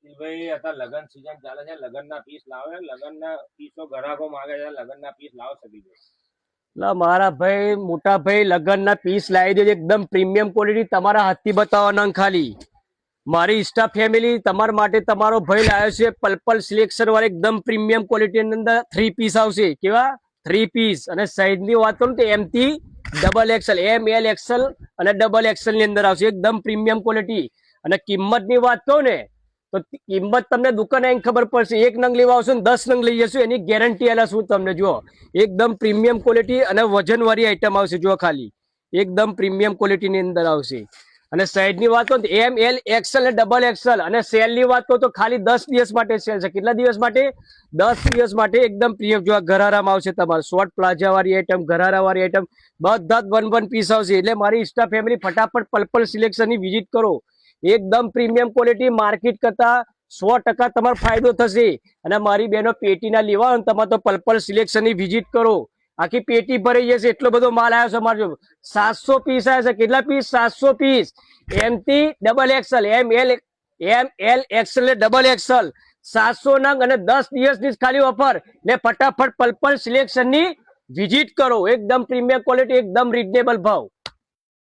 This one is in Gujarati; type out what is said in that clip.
ભાઈ અત્યારે લગન સીઝન ચાલે છે, લગન ના પીસ લાવે, લગન ના પીસો ગ્રાહકો માંગે છે, લગન ના પીસ લાવો સતીભાઈ. એટલે મારા ભાઈ મોટા ભાઈ લગન ના પીસ લાવી દેજો, એકદમ પ્રીમિયમ ક્વોલિટી, તમારા હાથથી બતાવવાના ખાલી. મારી ઇન્સ્ટા ફેમિલી તમારા માટે તમારો ભાઈ લાવ્યો છે પર્પલ સિલેક્શન વાળા એકદમ પ્રીમિયમ ક્વોલિટી ની અંદર 3 પીસ આવશે. કેવા 3 પીસ? અને સાઈઝ ની વાત કરું તો એમ થી double XL, M L XL અને ડબલ એક્સએલ ની અંદર આવશે, એકદમ પ્રીમિયમ ક્વોલિટી. અને કિંમત ની વાત કહું ને તો કિંમત તમને દુકાને આવીને ખબર પડશે. એક નંગ લેવા આવશો ને 10 નંગ લઈ જશો એની ગેરંટી આલા શું તમને. જુઓ એકદમ પ્રીમિયમ ક્વોલિટી અને વજન વાળી આઈટમ આવશે. જુઓ ખાલી એકદમ પ્રીમિયમ ક્વોલિટી ની અંદર આવશે. અને સાઈઝ ની વાત કરું તો એમ એલ એક્સએલ અને ડબલ એક્સએલ. અને સેલ ની વાત કરું તો ખાલી 10 દિવસ માટે સેલ છે. કેટલા દિવસ માટે? 10 દિવસ માટે એકદમ પ્રીમિયમ. જો ઘરારામાં આવશે તમારે શોર્ટ પ્લાઝા વાળી આઈટમ, ઘરારા વાળી આઈટમ બધા જ 1 પીસ આવશે. એટલે મારી ઇન્સ્ટા ફેમિલી ફટાફટ પર્પલ સિલેક્શન ની વિઝિટ કરો. એકદમ પ્રીમિયમ ક્વોલિટી, માર્કેટ કરતા 100% તમારો ફાયદો થશે. અને મારી બહેનો પેટીના લેવા હોય તમારે તો પર્પલ સિલેક્શન ની વિઝિટ કરો. આખી પેટી ભરાઈ જશે, એટલો બધો માલ આવ્યો છે અમારે. 700 પીસ આવ્યા છે. કેટલા પીસ? 700 પીસ. એમ થી double XL, M L XL ને ડબલ એક્સએલ 700 નંગ અને 10 દિવસની ખાલી ઓફર. ને ફટાફટ પર્પલ સિલેક્શન ની વિઝિટ કરો. એકદમ પ્રીમિયમ ક્વોલિટી, એકદમ રીઝનેબલ ભાવ.